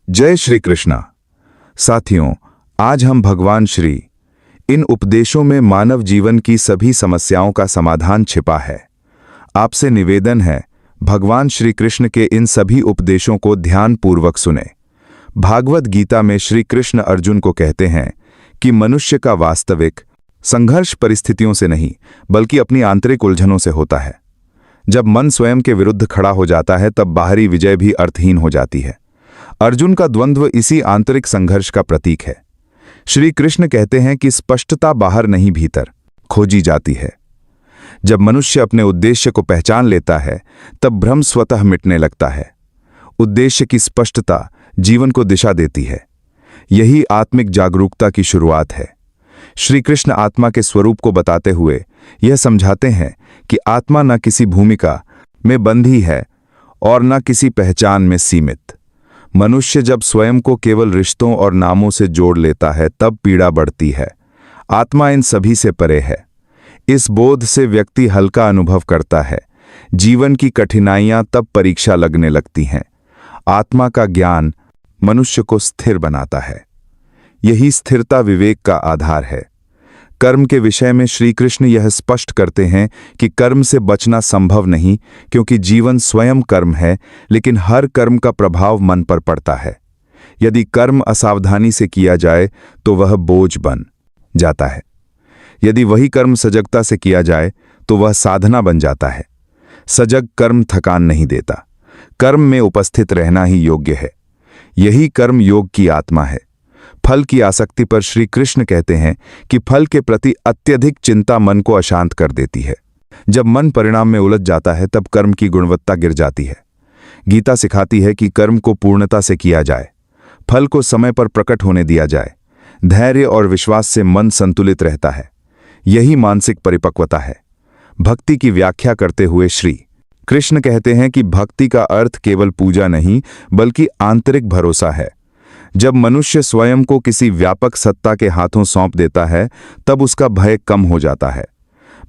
जय श्री कृष्णा। साथियों, आज हम भगवान श्री इन उपदेशों में मानव जीवन की सभी समस्याओं का समाधान छिपा है। आपसे निवेदन है, भगवान श्री कृष्ण के इन सभी उपदेशों को ध्यानपूर्वक सुने। भागवत गीता में श्री कृष्ण अर्जुन को कहते हैं कि मनुष्य का वास्तविक संघर्ष परिस्थितियों से नहीं बल्कि अपनी आंतरिक उलझनों से होता है। जब मन स्वयं के विरुद्ध खड़ा हो जाता है तब बाहरी विजय भी अर्थहीन हो जाती है। अर्जुन का द्वंद्व इसी आंतरिक संघर्ष का प्रतीक है। श्री कृष्ण कहते हैं कि स्पष्टता बाहर नहीं भीतर खोजी जाती है। जब मनुष्य अपने उद्देश्य को पहचान लेता है तब भ्रम स्वतः मिटने लगता है। उद्देश्य की स्पष्टता जीवन को दिशा देती है। यही आत्मिक जागरूकता की शुरुआत है। श्री कृष्ण आत्मा के स्वरूप को बताते हुए यह समझाते हैं कि आत्मा न किसी भूमिका में बंधी है और न किसी पहचान में सीमित। मनुष्य जब स्वयं को केवल रिश्तों और नामों से जोड़ लेता है तब पीड़ा बढ़ती है। आत्मा इन सभी से परे है। इस बोध से व्यक्ति हल्का अनुभव करता है। जीवन की कठिनाइयां तब परीक्षा लगने लगती हैं। आत्मा का ज्ञान मनुष्य को स्थिर बनाता है। यही स्थिरता विवेक का आधार है। कर्म के विषय में श्री कृष्ण यह स्पष्ट करते हैं कि कर्म से बचना संभव नहीं, क्योंकि जीवन स्वयं कर्म है, लेकिन हर कर्म का प्रभाव मन पर पड़ता है। यदि कर्म असावधानी से किया जाए तो वह बोझ बन जाता है। यदि वही कर्म सजगता से किया जाए तो वह साधना बन जाता है। सजग कर्म थकान नहीं देता। कर्म में उपस्थित रहना ही योग्य है। यही कर्म योग की आत्मा है। फल की आसक्ति पर श्री कृष्ण कहते हैं कि फल के प्रति अत्यधिक चिंता मन को अशांत कर देती है। जब मन परिणाम में उलझ जाता है तब कर्म की गुणवत्ता गिर जाती है। गीता सिखाती है कि कर्म को पूर्णता से किया जाए, फल को समय पर प्रकट होने दिया जाए। धैर्य और विश्वास से मन संतुलित रहता है। यही मानसिक परिपक्वता है। भक्ति की व्याख्या करते हुए श्री कृष्ण कहते हैं कि भक्ति का अर्थ केवल पूजा नहीं बल्कि आंतरिक भरोसा है। जब मनुष्य स्वयं को किसी व्यापक सत्ता के हाथों सौंप देता है तब उसका भय कम हो जाता है।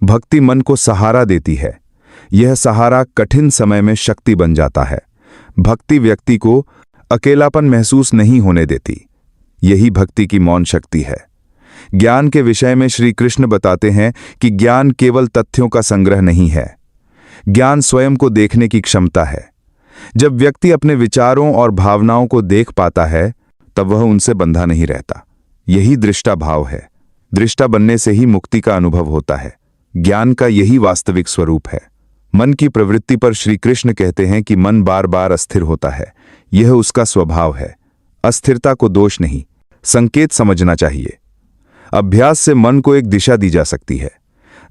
भक्ति मन को सहारा देती है। यह सहारा कठिन समय में शक्ति बन जाता है। भक्ति व्यक्ति को अकेलापन महसूस नहीं होने देती। यही भक्ति की मौन शक्ति है। ज्ञान के विषय में श्री कृष्ण बताते हैं कि ज्ञान केवल तथ्यों का संग्रह नहीं है। ज्ञान स्वयं को देखने की क्षमता है। जब व्यक्ति अपने विचारों और भावनाओं को देख पाता है तब वह उनसे बंधा नहीं रहता। यही दृष्टा भाव है। दृष्टा बनने से ही मुक्ति का अनुभव होता है। ज्ञान का यही वास्तविक स्वरूप है। मन की प्रवृत्ति पर श्री कृष्ण कहते हैं कि मन बार बार अस्थिर होता है। यह उसका स्वभाव है। अस्थिरता को दोष नहीं, संकेत समझना चाहिए। अभ्यास से मन को एक दिशा दी जा सकती है।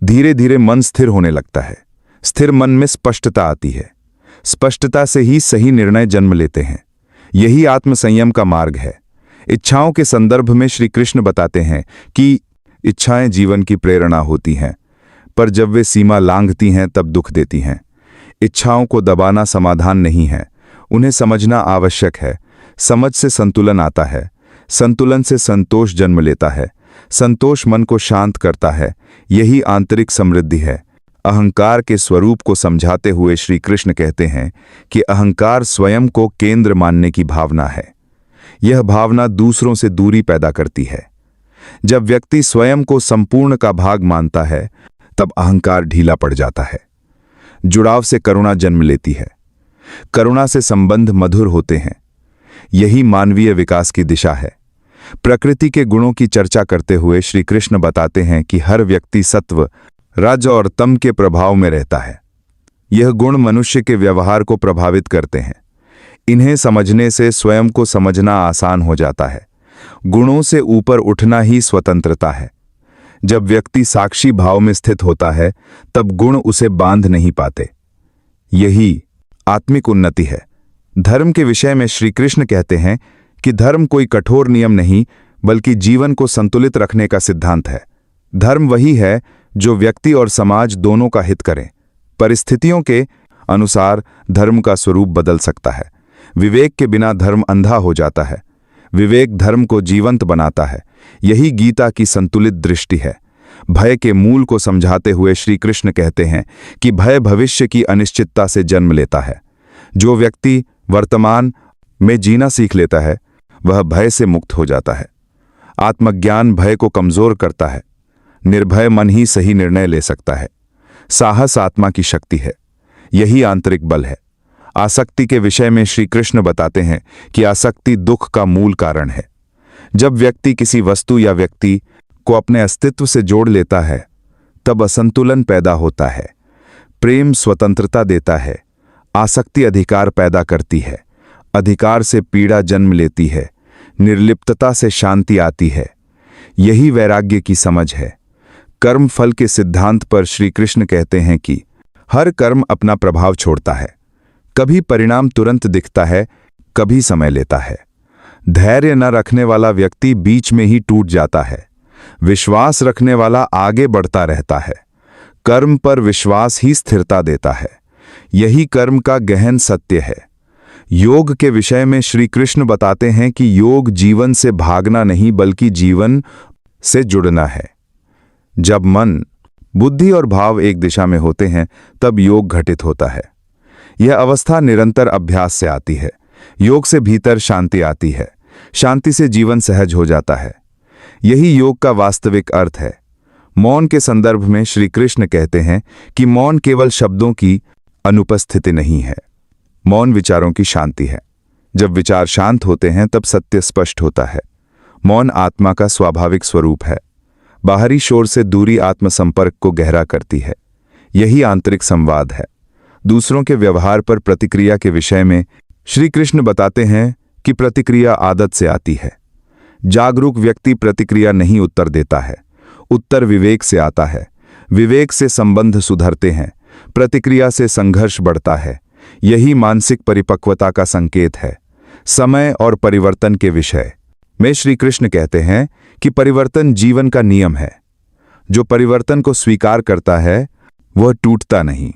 धीरे धीरे मन स्थिर होने लगता है। स्थिर मन में स्पष्टता आती है। स्पष्टता से ही सही निर्णय जन्म लेते हैं। यही आत्मसंयम का मार्ग है। इच्छाओं के संदर्भ में श्री कृष्ण बताते हैं कि इच्छाएं जीवन की प्रेरणा होती हैं, पर जब वे सीमा लांघती हैं तब दुख देती हैं। इच्छाओं को दबाना समाधान नहीं है, उन्हें समझना आवश्यक है। समझ से संतुलन आता है। संतुलन से संतोष जन्म लेता है। संतोष मन को शांत करता है। यही आंतरिक समृद्धि है। अहंकार के स्वरूप को समझाते हुए श्री कृष्ण कहते हैं कि अहंकार स्वयं को केंद्र मानने की भावना है। यह भावना दूसरों से दूरी पैदा करती है। जब व्यक्ति स्वयं को संपूर्ण का भाग मानता है तब अहंकार ढीला पड़ जाता है। जुड़ाव से करुणा जन्म लेती है। करुणा से संबंध मधुर होते हैं। यही मानवीय विकास की दिशा है। प्रकृति के गुणों की चर्चा करते हुए श्री कृष्ण बताते हैं कि हर व्यक्ति सत्व, रज और तम के प्रभाव में रहता है। यह गुण मनुष्य के व्यवहार को प्रभावित करते हैं। इन्हें समझने से स्वयं को समझना आसान हो जाता है। गुणों से ऊपर उठना ही स्वतंत्रता है। जब व्यक्ति साक्षी भाव में स्थित होता है तब गुण उसे बांध नहीं पाते। यही आत्मिक उन्नति है। धर्म के विषय में श्री कृष्ण कहते हैं कि धर्म कोई कठोर नियम नहीं बल्कि जीवन को संतुलित रखने का सिद्धांत है। धर्म वही है जो व्यक्ति और समाज दोनों का हित करे। परिस्थितियों के अनुसार धर्म का स्वरूप बदल सकता है। विवेक के बिना धर्म अंधा हो जाता है। विवेक धर्म को जीवंत बनाता है। यही गीता की संतुलित दृष्टि है। भय के मूल को समझाते हुए श्री कृष्ण कहते हैं कि भय भविष्य की अनिश्चितता से जन्म लेता है। जो व्यक्ति वर्तमान में जीना सीख लेता है, वह भय से मुक्त हो जाता है। आत्मज्ञान भय को कमजोर करता है। निर्भय मन ही सही निर्णय ले सकता है। साहस आत्मा की शक्ति है, यही आंतरिक बल है। आसक्ति के विषय में श्री कृष्ण बताते हैं कि आसक्ति दुख का मूल कारण है। जब व्यक्ति किसी वस्तु या व्यक्ति को अपने अस्तित्व से जोड़ लेता है, तब असंतुलन पैदा होता है। प्रेम स्वतंत्रता देता है, आसक्ति अधिकार पैदा करती है। अधिकार से पीड़ा जन्म लेती है, निर्लिप्तता से शांति आती है। यही वैराग्य की समझ है। कर्म फल के सिद्धांत पर श्री कृष्ण कहते हैं कि हर कर्म अपना प्रभाव छोड़ता है। कभी परिणाम तुरंत दिखता है, कभी समय लेता है। धैर्य न रखने वाला व्यक्ति बीच में ही टूट जाता है। विश्वास रखने वाला आगे बढ़ता रहता है। कर्म पर विश्वास ही स्थिरता देता है। यही कर्म का गहन सत्य है। योग के विषय में श्री कृष्ण बताते हैं कि योग जीवन से भागना नहीं बल्कि जीवन से जुड़ना है। जब मन, बुद्धि और भाव एक दिशा में होते हैं तब योग घटित होता है। यह अवस्था निरंतर अभ्यास से आती है। योग से भीतर शांति आती है। शांति से जीवन सहज हो जाता है। यही योग का वास्तविक अर्थ है। मौन के संदर्भ में श्री कृष्ण कहते हैं कि मौन केवल शब्दों की अनुपस्थिति नहीं है। मौन विचारों की शांति है। जब विचार शांत होते हैं तब सत्य स्पष्ट होता है। मौन आत्मा का स्वाभाविक स्वरूप है। बाहरी शोर से दूरी आत्मसंपर्क को गहरा करती है। यही आंतरिक संवाद है। दूसरों के व्यवहार पर प्रतिक्रिया के विषय में श्री कृष्ण बताते हैं कि प्रतिक्रिया आदत से आती है। जागरूक व्यक्ति प्रतिक्रिया नहीं उत्तर देता है, उत्तर विवेक से आता है। विवेक से संबंध सुधरते हैं, प्रतिक्रिया से संघर्ष बढ़ता है। यही मानसिक परिपक्वता का संकेत है। समय और परिवर्तन के विषय में श्री कृष्ण कहते हैं कि परिवर्तन जीवन का नियम है। जो परिवर्तन को स्वीकार करता है वह टूटता नहीं।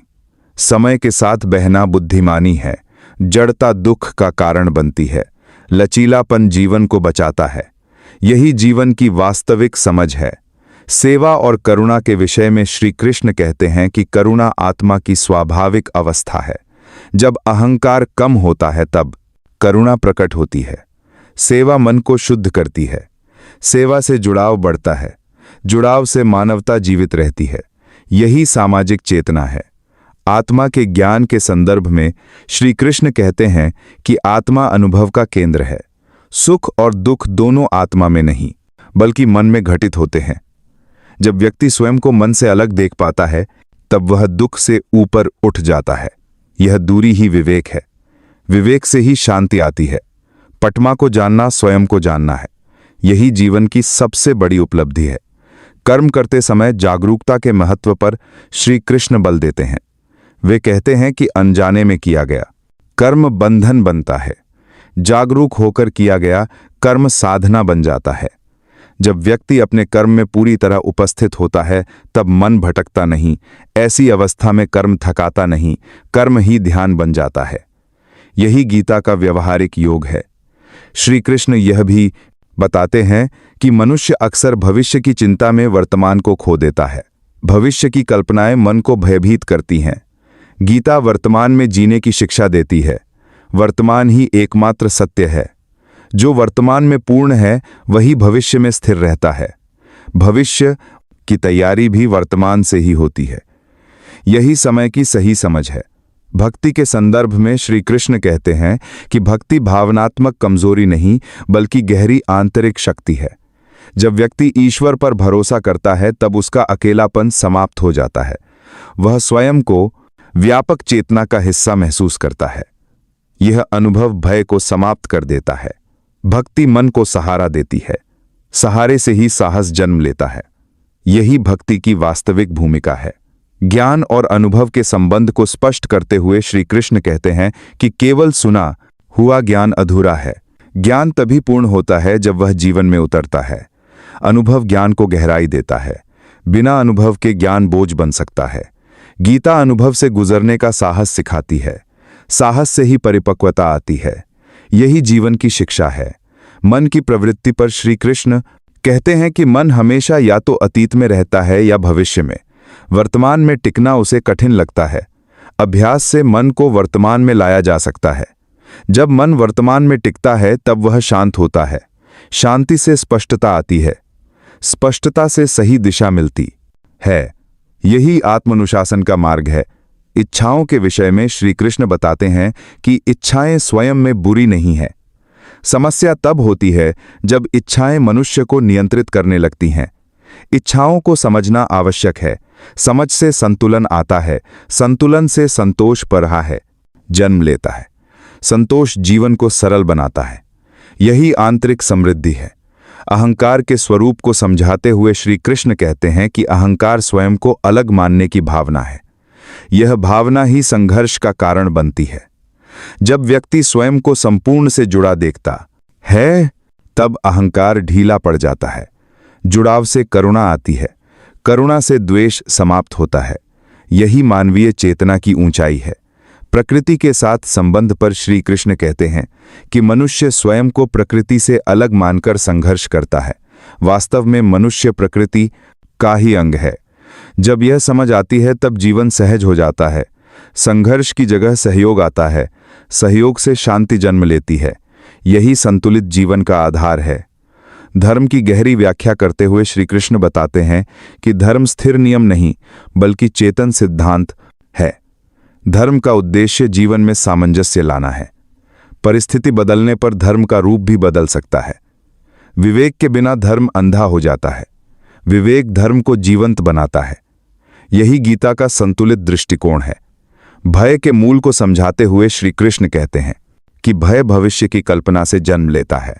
समय के साथ बहना बुद्धिमानी है। जड़ता दुख का कारण बनती है। लचीलापन जीवन को बचाता है। यही जीवन की वास्तविक समझ है। सेवा और करुणा के विषय में श्री कृष्ण कहते हैं कि करुणा आत्मा की स्वाभाविक अवस्था है। जब अहंकार कम होता है तब करुणा प्रकट होती है। सेवा मन को शुद्ध करती है। सेवा से जुड़ाव बढ़ता है। जुड़ाव से मानवता जीवित रहती है। यही सामाजिक चेतना है। आत्मा के ज्ञान के संदर्भ में श्री कृष्ण कहते हैं कि आत्मा अनुभव का केंद्र है। सुख और दुख दोनों आत्मा में नहीं बल्कि मन में घटित होते हैं। जब व्यक्ति स्वयं को मन से अलग देख पाता है तब वह दुख से ऊपर उठ जाता है। यह दूरी ही विवेक है। विवेक से ही शांति आती है। पटमा को जानना स्वयं को जानना है। यही जीवन की सबसे बड़ी उपलब्धि है। कर्म करते समय जागरूकता के महत्व पर श्री कृष्ण बल देते हैं। वे कहते हैं कि अनजाने में किया गया कर्म बंधन बनता है। जागरूक होकर किया गया कर्म साधना बन जाता है। जब व्यक्ति अपने कर्म में पूरी तरह उपस्थित होता है तब मन भटकता नहीं। ऐसी अवस्था में कर्म थकाता नहीं, कर्म ही ध्यान बन जाता है। यही गीता का व्यवहारिक योग है। श्री कृष्ण यह भी बताते हैं कि मनुष्य अक्सर भविष्य की चिंता में वर्तमान को खो देता है। भविष्य की कल्पनाएं मन को भयभीत करती हैं। गीता वर्तमान में जीने की शिक्षा देती है। वर्तमान ही एकमात्र सत्य है। जो वर्तमान में पूर्ण है वही भविष्य में स्थिर रहता है। भविष्य की तैयारी भी वर्तमान से ही होती है। यही समय की सही समझ है। भक्ति के संदर्भ में श्री कृष्ण कहते हैं कि भक्ति भावनात्मक कमजोरी नहीं बल्कि गहरी आंतरिक शक्ति है। जब व्यक्ति ईश्वर पर भरोसा करता है तब उसका अकेलापन समाप्त हो जाता है। वह स्वयं को व्यापक चेतना का हिस्सा महसूस करता है। यह अनुभव भय को समाप्त कर देता है। भक्ति मन को सहारा देती है। सहारे से ही साहस जन्म लेता है। यही भक्ति की वास्तविक भूमिका है। ज्ञान और अनुभव के संबंध को स्पष्ट करते हुए श्री कृष्ण कहते हैं कि केवल सुना हुआ ज्ञान अधूरा है। ज्ञान तभी पूर्ण होता है जब वह जीवन में उतरता है। अनुभव ज्ञान को गहराई देता है। बिना अनुभव के ज्ञान बोझ बन सकता है। गीता अनुभव से गुजरने का साहस सिखाती है। साहस से ही परिपक्वता आती है। यही जीवन की शिक्षा है। मन की प्रवृत्ति पर श्री कृष्ण कहते हैं कि मन हमेशा या तो अतीत में रहता है या भविष्य में। वर्तमान में टिकना उसे कठिन लगता है। अभ्यास से मन को वर्तमान में लाया जा सकता है। जब मन वर्तमान में टिकता है तब वह शांत होता है। शांति से स्पष्टता आती है, स्पष्टता से सही दिशा मिलती है। यही आत्मानुशासन का मार्ग है। इच्छाओं के विषय में श्री कृष्ण बताते हैं कि इच्छाएं स्वयं में बुरी नहीं है। समस्या तब होती है जब इच्छाएं मनुष्य को नियंत्रित करने लगती हैं। इच्छाओं को समझना आवश्यक है। समझ से संतुलन आता है, संतुलन से संतोष परहा है जन्म लेता है। संतोष जीवन को सरल बनाता है। यही आंतरिक समृद्धि है। अहंकार के स्वरूप को समझाते हुए श्री कृष्ण कहते हैं कि अहंकार स्वयं को अलग मानने की भावना है। यह भावना ही संघर्ष का कारण बनती है। जब व्यक्ति स्वयं को संपूर्ण से जुड़ा देखता है तब अहंकार ढीला पड़ जाता है। जुड़ाव से करुणा आती है, करुणा से द्वेष समाप्त होता है। यही मानवीय चेतना की ऊंचाई है। प्रकृति के साथ संबंध पर श्री कृष्ण कहते हैं कि मनुष्य स्वयं को प्रकृति से अलग मानकर संघर्ष करता है। वास्तव में मनुष्य प्रकृति का ही अंग है। जब यह समझ आती है तब जीवन सहज हो जाता है। संघर्ष की जगह सहयोग आता है, सहयोग से शांति जन्म लेती है। यही संतुलित जीवन का आधार है। धर्म की गहरी व्याख्या करते हुए श्री कृष्ण बताते हैं कि धर्म स्थिर नियम नहीं बल्कि चेतन सिद्धांत है। धर्म का उद्देश्य जीवन में सामंजस्य लाना है। परिस्थिति बदलने पर धर्म का रूप भी बदल सकता है। विवेक के बिना धर्म अंधा हो जाता है। विवेक धर्म को जीवंत बनाता है। यही गीता का संतुलित दृष्टिकोण है। भय के मूल को समझाते हुए श्री कृष्ण कहते हैं कि भय भविष्य की कल्पना से जन्म लेता है।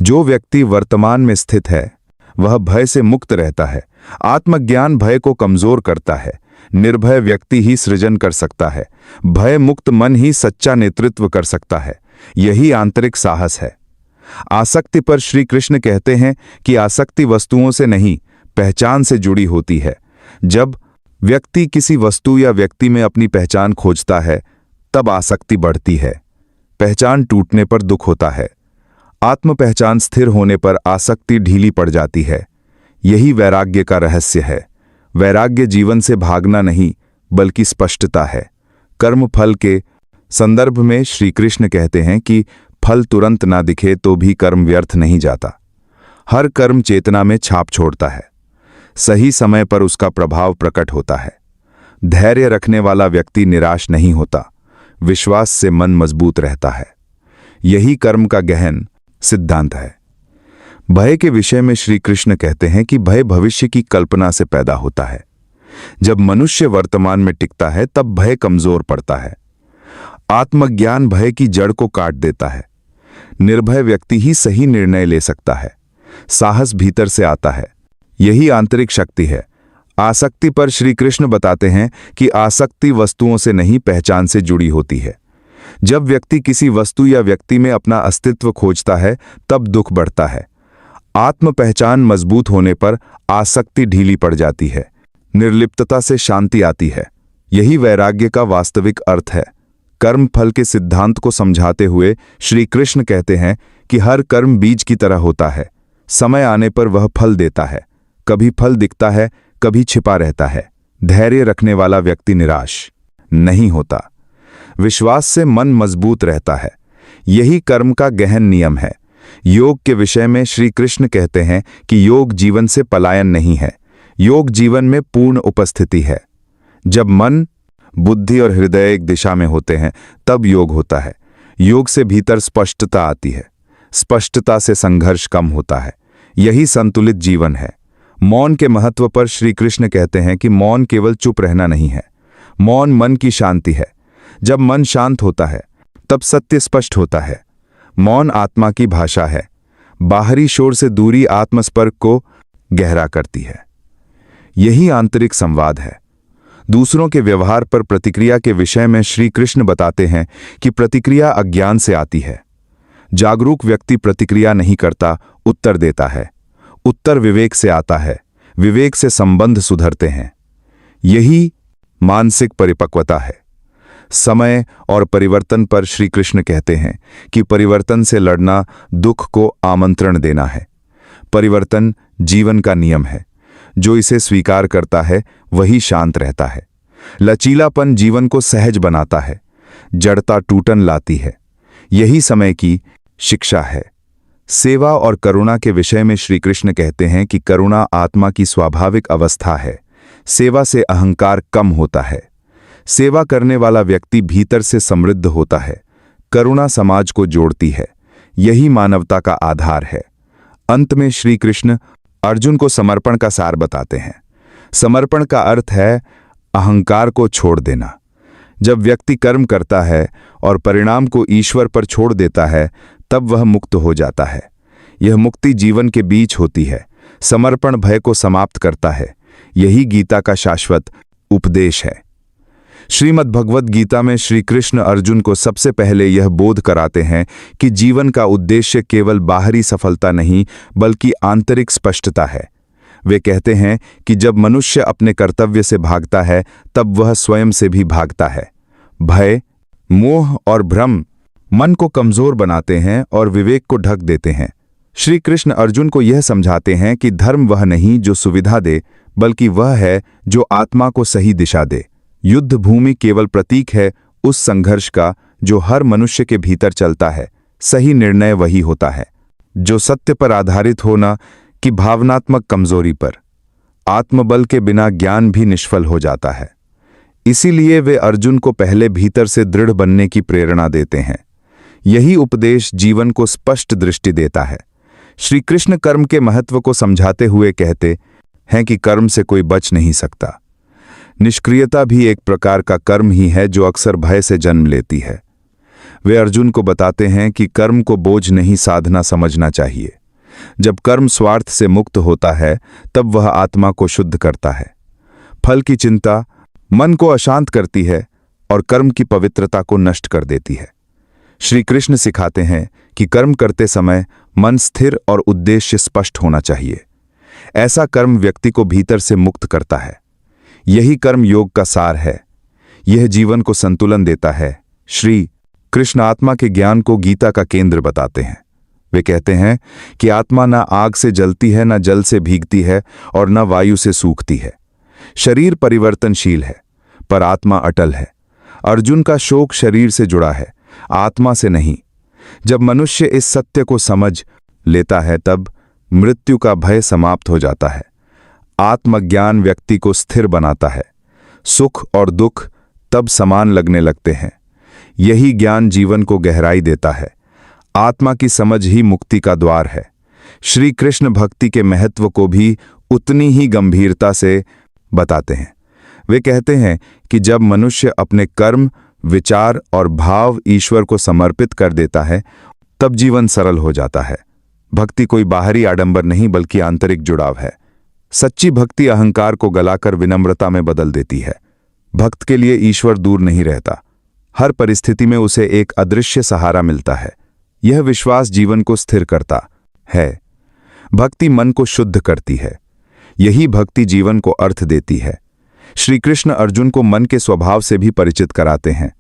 जो व्यक्ति वर्तमान में स्थित है वह भय से मुक्त रहता है। आत्मज्ञान भय को कमजोर करता है। निर्भय व्यक्ति ही सृजन कर सकता है। भय मुक्त मन ही सच्चा नेतृत्व कर सकता है। यही आंतरिक साहस है। आसक्ति पर श्री कृष्ण कहते हैं कि आसक्ति वस्तुओं से नहीं, पहचान से जुड़ी होती है। जब व्यक्ति किसी वस्तु या व्यक्ति में अपनी पहचान खोजता है तब आसक्ति बढ़ती है। पहचान टूटने पर दुख होता है। आत्म पहचान स्थिर होने पर आसक्ति ढीली पड़ जाती है। यही वैराग्य का रहस्य है। वैराग्य जीवन से भागना नहीं बल्कि स्पष्टता है। कर्म फल के संदर्भ में श्री कृष्ण कहते हैं कि फल तुरंत ना दिखे तो भी कर्म व्यर्थ नहीं जाता। हर कर्म चेतना में छाप छोड़ता है। सही समय पर उसका प्रभाव प्रकट होता है। धैर्य रखने वाला व्यक्ति निराश नहीं होता। विश्वास से मन मजबूत रहता है। यही कर्म का गहन सिद्धांत है। भय के विषय में श्री कृष्ण कहते हैं कि भय भविष्य की कल्पना से पैदा होता है। जब मनुष्य वर्तमान में टिकता है तब भय कमजोर पड़ता है। आत्मज्ञान भय की जड़ को काट देता है। निर्भय व्यक्ति ही सही निर्णय ले सकता है। साहस भीतर से आता है। यही आंतरिक शक्ति है। आसक्ति पर श्री कृष्ण बताते हैं कि आसक्ति वस्तुओं से नहीं, पहचान से जुड़ी होती है। जब व्यक्ति किसी वस्तु या व्यक्ति में अपना अस्तित्व खोजता है तब दुख बढ़ता है। आत्म पहचान मजबूत होने पर आसक्ति ढीली पड़ जाती है। निर्लिप्तता से शांति आती है। यही वैराग्य का वास्तविक अर्थ है। कर्म फल के सिद्धांत को समझाते हुए श्री कृष्ण कहते हैं कि हर कर्म बीज की तरह होता है। समय आने पर वह फल देता है। कभी फल दिखता है, कभी छिपा रहता है। धैर्य रखने वाला व्यक्ति निराश नहीं होता। विश्वास से मन मजबूत रहता है। यही कर्म का गहन नियम है। योग के विषय में श्री कृष्ण कहते हैं कि योग जीवन से पलायन नहीं है। योग जीवन में पूर्ण उपस्थिति है। जब मन, बुद्धि और हृदय एक दिशा में होते हैं तब योग होता है। योग से भीतर स्पष्टता आती है। स्पष्टता से संघर्ष कम होता है। यही संतुलित जीवन है। मौन के महत्व पर श्री कृष्ण कहते हैं कि मौन केवल चुप रहना नहीं है। मौन मन की शांति है। जब मन शांत होता है तब सत्य स्पष्ट होता है। मौन आत्मा की भाषा है। बाहरी शोर से दूरी आत्मस्पर्श को गहरा करती है। यही आंतरिक संवाद है। दूसरों के व्यवहार पर प्रतिक्रिया के विषय में श्री कृष्ण बताते हैं कि प्रतिक्रिया अज्ञान से आती है। जागरूक व्यक्ति प्रतिक्रिया नहीं करता, उत्तर देता है। उत्तर विवेक से आता है। विवेक से संबंध सुधरते हैं। यही मानसिक परिपक्वता है। समय और परिवर्तन पर श्री कृष्ण कहते हैं कि परिवर्तन से लड़ना दुख को आमंत्रण देना है। परिवर्तन जीवन का नियम है। जो इसे स्वीकार करता है वही शांत रहता है। लचीलापन जीवन को सहज बनाता है। जड़ता टूटन लाती है। यही समय की शिक्षा है। सेवा और करुणा के विषय में श्री कृष्ण कहते हैं कि करुणा आत्मा की स्वाभाविक अवस्था है। सेवा से अहंकार कम होता है। सेवा करने वाला व्यक्ति भीतर से समृद्ध होता है। करुणा समाज को जोड़ती है। यही मानवता का आधार है। अंत में श्री कृष्ण अर्जुन को समर्पण का सार बताते हैं। समर्पण का अर्थ है अहंकार को छोड़ देना। जब व्यक्ति कर्म करता है और परिणाम को ईश्वर पर छोड़ देता है, तब वह मुक्त हो जाता है। यह मुक्ति जीवन के बीच होती है। समर्पण भय को समाप्त करता है। यही गीता का शाश्वत उपदेश है। श्रीमद् भगवद गीता में श्री कृष्ण अर्जुन को सबसे पहले यह बोध कराते हैं कि जीवन का उद्देश्य केवल बाहरी सफलता नहीं, बल्कि आंतरिक स्पष्टता है। वे कहते हैं कि जब मनुष्य अपने कर्तव्य से भागता है, तब वह स्वयं से भी भागता है। भय, मोह और भ्रम मन को कमजोर बनाते हैं और विवेक को ढक देते हैं। श्री कृष्ण अर्जुन को यह समझाते हैं कि धर्म वह नहीं जो सुविधा दे, बल्कि वह है जो आत्मा को सही दिशा दे। युद्ध भूमि केवल प्रतीक है उस संघर्ष का जो हर मनुष्य के भीतर चलता है। सही निर्णय वही होता है जो सत्य पर आधारित हो, न कि भावनात्मक कमजोरी पर। आत्मबल के बिना ज्ञान भी निष्फल हो जाता है। इसीलिए वे अर्जुन को पहले भीतर से दृढ़ बनने की प्रेरणा देते हैं। यही उपदेश जीवन को स्पष्ट दृष्टि देता है। श्री कृष्ण कर्म के महत्व को समझाते हुए कहते हैं कि कर्म से कोई बच नहीं सकता। निष्क्रियता भी एक प्रकार का कर्म ही है जो अक्सर भय से जन्म लेती है। वे अर्जुन को बताते हैं कि कर्म को बोझ नहीं, साधना समझना चाहिए। जब कर्म स्वार्थ से मुक्त होता है, तब वह आत्मा को शुद्ध करता है। फल की चिंता मन को अशांत करती है और कर्म की पवित्रता को नष्ट कर देती है। श्री कृष्ण सिखाते हैं कि कर्म करते समय मन स्थिर और उद्देश्य स्पष्ट होना चाहिए। ऐसा कर्म व्यक्ति को भीतर से मुक्त करता है। यही कर्म योग का सार है। यह जीवन को संतुलन देता है। श्री कृष्ण आत्मा के ज्ञान को गीता का केंद्र बताते हैं। वे कहते हैं कि आत्मा न आग से जलती है, न जल से भीगती है और न वायु से सूखती है। शरीर परिवर्तनशील है, पर आत्मा अटल है। अर्जुन का शोक शरीर से जुड़ा है, आत्मा से नहीं। जब मनुष्य इस सत्य को समझ लेता है, तब मृत्यु का भय समाप्त हो जाता है। आत्मज्ञान व्यक्ति को स्थिर बनाता है। सुख और दुख तब समान लगने लगते हैं। यही ज्ञान जीवन को गहराई देता है। आत्मा की समझ ही मुक्ति का द्वार है। श्री कृष्ण भक्ति के महत्व को भी उतनी ही गंभीरता से बताते हैं। वे कहते हैं कि जब मनुष्य अपने कर्म, विचार और भाव ईश्वर को समर्पित कर देता है, तब जीवन सरल हो जाता है। भक्ति कोई बाहरी आडंबर नहीं, बल्कि आंतरिक जुड़ाव है। सच्ची भक्ति अहंकार को गलाकर विनम्रता में बदल देती है। भक्त के लिए ईश्वर दूर नहीं रहता। हर परिस्थिति में उसे एक अदृश्य सहारा मिलता है। यह विश्वास जीवन को स्थिर करता है। भक्ति मन को शुद्ध करती है। यही भक्ति जीवन को अर्थ देती है। श्री कृष्ण अर्जुन को मन के स्वभाव से भी परिचित कराते हैं।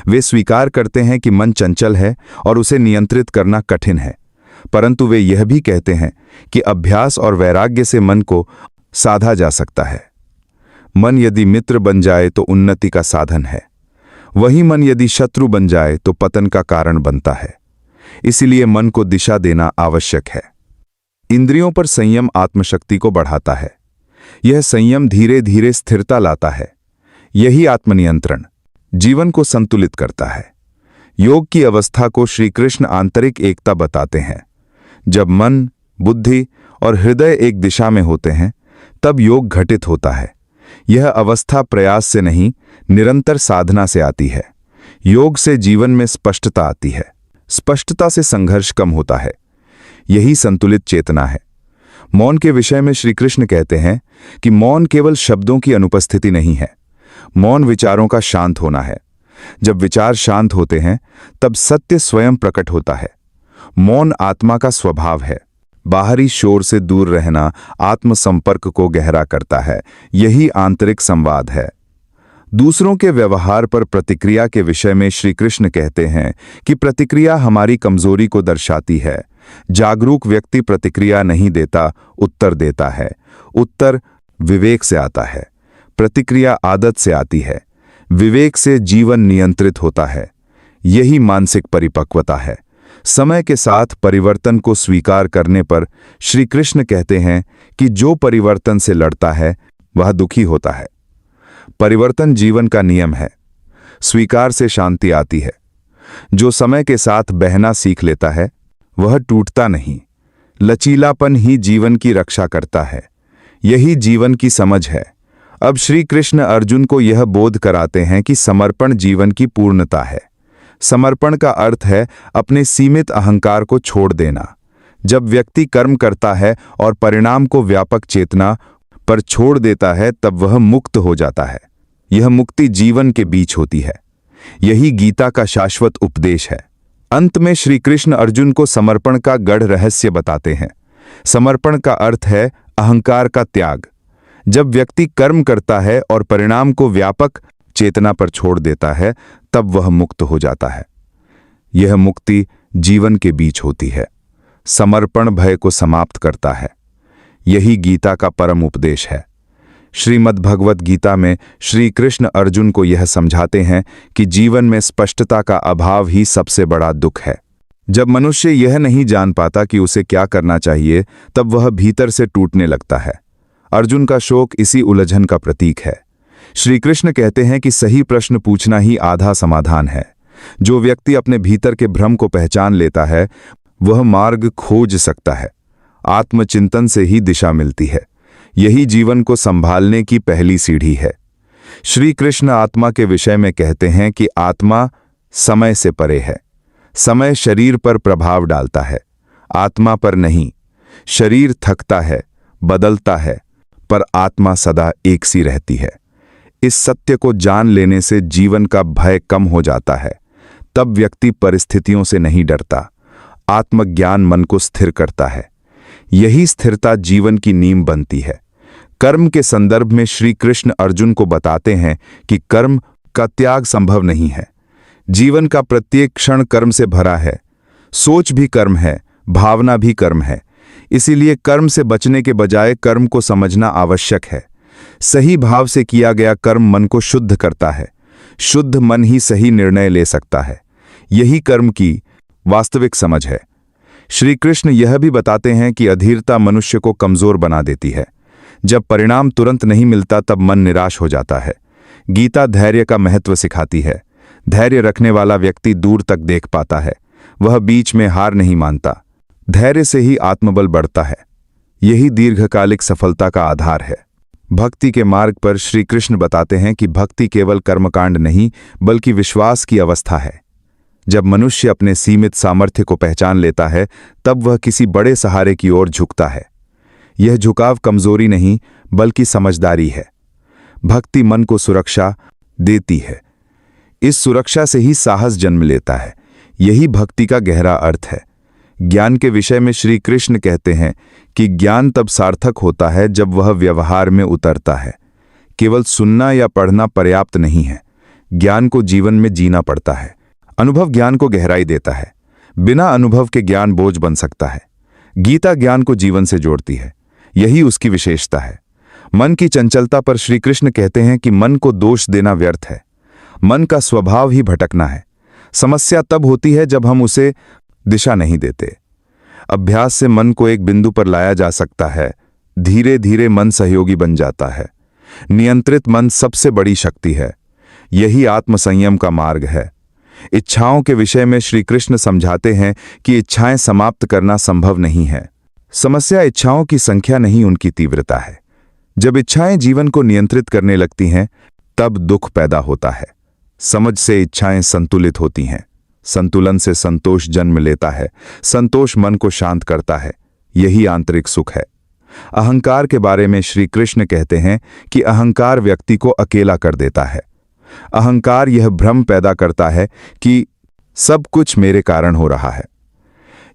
वे स्वीकार करते हैं कि मन चंचल है और उसे नियंत्रित करना कठिन है, परंतु वे यह भी कहते हैं कि अभ्यास और वैराग्य से मन को साधा जा सकता है। मन यदि मित्र बन जाए तो उन्नति का साधन है। वही मन यदि शत्रु बन जाए तो पतन का कारण बनता है। इसलिए मन को दिशा देना आवश्यक है। इंद्रियों पर संयम आत्मशक्ति को बढ़ाता है। यह संयम धीरे धीरे स्थिरता लाता है। यही आत्मनियंत्रण जीवन को संतुलित करता है। योग की अवस्था को श्री कृष्ण आंतरिक एकता बताते हैं। जब मन, बुद्धि और हृदय एक दिशा में होते हैं, तब योग घटित होता है। यह अवस्था प्रयास से नहीं, निरंतर साधना से आती है। योग से जीवन में स्पष्टता आती है। स्पष्टता से संघर्ष कम होता है। यही संतुलित चेतना है। मौन के विषय में श्री कृष्ण कहते हैं कि मौन केवल शब्दों की अनुपस्थिति नहीं है। मौन विचारों का शांत होना है। जब विचार शांत होते हैं, तब सत्य स्वयं प्रकट होता है। मौन आत्मा का स्वभाव है। बाहरी शोर से दूर रहना आत्म संपर्क को गहरा करता है। यही आंतरिक संवाद है। दूसरों के व्यवहार पर प्रतिक्रिया के विषय में श्री कृष्ण कहते हैं कि प्रतिक्रिया हमारी कमजोरी को दर्शाती है। जागरूक व्यक्ति प्रतिक्रिया नहीं देता, उत्तर देता है। उत्तर विवेक से आता है, प्रतिक्रिया आदत से आती है। विवेक से जीवन नियंत्रित होता है। यही मानसिक परिपक्वता है। समय के साथ परिवर्तन को स्वीकार करने पर श्री कृष्ण कहते हैं कि जो परिवर्तन से लड़ता है वह दुखी होता है। परिवर्तन जीवन का नियम है। स्वीकार से शांति आती है। जो समय के साथ बहना सीख लेता है वह टूटता नहीं। लचीलापन ही जीवन की रक्षा करता है। यही जीवन की समझ है। अब श्री कृष्ण अर्जुन को यह बोध कराते हैं कि समर्पण जीवन की पूर्णता है। समर्पण का अर्थ है अपने सीमित अहंकार को छोड़ देना। जब व्यक्ति कर्म करता है और परिणाम को व्यापक चेतना पर छोड़ देता है तब वह मुक्त हो जाता है। यह मुक्ति जीवन के बीच होती है। यही गीता का शाश्वत उपदेश है। अंत में श्री कृष्ण अर्जुन को समर्पण का गढ़ रहस्य बताते हैं। समर्पण का अर्थ है अहंकार का त्याग। जब व्यक्ति कर्म करता है और परिणाम को व्यापक चेतना पर छोड़ देता है तब वह मुक्त हो जाता है। यह मुक्ति जीवन के बीच होती है। समर्पण भय को समाप्त करता है। यही गीता का परम उपदेश है। श्रीमद् भगवत गीता में श्री कृष्ण अर्जुन को यह समझाते हैं कि जीवन में स्पष्टता का अभाव ही सबसे बड़ा दुख है। जब मनुष्य यह नहीं जान पाता कि उसे क्या करना चाहिए तब वह भीतर से टूटने लगता है। अर्जुन का शोक इसी उलझन का प्रतीक है। श्री कृष्ण कहते हैं कि सही प्रश्न पूछना ही आधा समाधान है। जो व्यक्ति अपने भीतर के भ्रम को पहचान लेता है वह मार्ग खोज सकता है। आत्मचिंतन से ही दिशा मिलती है। यही जीवन को संभालने की पहली सीढ़ी है। श्री कृष्ण आत्मा के विषय में कहते हैं कि आत्मा समय से परे है। समय शरीर पर प्रभाव डालता है, आत्मा पर नहीं। शरीर थकता है, बदलता है, पर आत्मा सदा एक सी रहती है। इस सत्य को जान लेने से जीवन का भय कम हो जाता है। तब व्यक्ति परिस्थितियों से नहीं डरता। आत्मज्ञान मन को स्थिर करता है। यही स्थिरता जीवन की नींव बनती है। कर्म के संदर्भ में श्री कृष्ण अर्जुन को बताते हैं कि कर्म का त्याग संभव नहीं है। जीवन का प्रत्येक क्षण कर्म से भरा है। सोच भी कर्म है, भावना भी कर्म है। इसीलिए कर्म से बचने के बजाय कर्म को समझना आवश्यक है। सही भाव से किया गया कर्म मन को शुद्ध करता है। शुद्ध मन ही सही निर्णय ले सकता है। यही कर्म की वास्तविक समझ है। श्री कृष्ण यह भी बताते हैं कि अधीरता मनुष्य को कमजोर बना देती है। जब परिणाम तुरंत नहीं मिलता तब मन निराश हो जाता है। गीता धैर्य का महत्व सिखाती है। धैर्य रखने वाला व्यक्ति दूर तक देख पाता है। वह बीच में हार नहीं मानता। धैर्य से ही आत्मबल बढ़ता है। यही दीर्घकालिक सफलता का आधार है। भक्ति के मार्ग पर श्री कृष्ण बताते हैं कि भक्ति केवल कर्मकांड नहीं बल्कि विश्वास की अवस्था है। जब मनुष्य अपने सीमित सामर्थ्य को पहचान लेता है तब वह किसी बड़े सहारे की ओर झुकता है। यह झुकाव कमजोरी नहीं बल्कि समझदारी है। भक्ति मन को सुरक्षा देती है। इस सुरक्षा से ही साहस जन्म लेता है। यही भक्ति का गहरा अर्थ है। ज्ञान के विषय में श्री कृष्ण कहते हैं कि ज्ञान तब सार्थक होता है जब वह व्यवहार में उतरता है। केवल सुनना या पढ़ना पर्याप्त नहीं है। ज्ञान को जीवन में जीना पड़ता है। अनुभव ज्ञान को गहराई देता है। बिना अनुभव के ज्ञान बोझ बन सकता है। गीता ज्ञान को जीवन से जोड़ती है। यही उसकी विशेषता है। मन की चंचलता पर श्री कृष्ण कहते हैं कि मन को दोष देना व्यर्थ है। मन का स्वभाव ही भटकना है। समस्या तब होती है जब हम उसे दिशा नहीं देते। अभ्यास से मन को एक बिंदु पर लाया जा सकता है। धीरे धीरे मन सहयोगी बन जाता है। नियंत्रित मन सबसे बड़ी शक्ति है। यही आत्मसंयम का मार्ग है। इच्छाओं के विषय में श्री कृष्ण समझाते हैं कि इच्छाएं समाप्त करना संभव नहीं है। समस्या इच्छाओं की संख्या नहीं, उनकी तीव्रता है। जब इच्छाएं जीवन को नियंत्रित करने लगती हैं तब दुख पैदा होता है। समझ से इच्छाएं संतुलित होती हैं। संतुलन से संतोष जन्म लेता है। संतोष मन को शांत करता है। यही आंतरिक सुख है। अहंकार के बारे में श्री कृष्ण कहते हैं कि अहंकार व्यक्ति को अकेला कर देता है। अहंकार यह भ्रम पैदा करता है कि सब कुछ मेरे कारण हो रहा है।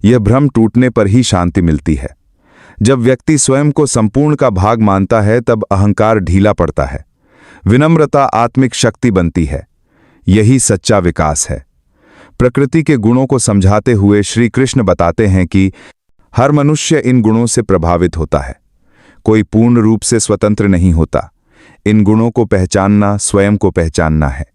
यह भ्रम टूटने पर ही शांति मिलती है। जब व्यक्ति स्वयं को संपूर्ण का भाग मानता है तब अहंकार ढीला पड़ता है। विनम्रता आत्मिक शक्ति बनती है। यही सच्चा विकास है। प्रकृति के गुणों को समझाते हुए श्री कृष्ण बताते हैं कि हर मनुष्य इन गुणों से प्रभावित होता है। कोई पूर्ण रूप से स्वतंत्र नहीं होता। इन गुणों को पहचानना स्वयं को पहचानना है।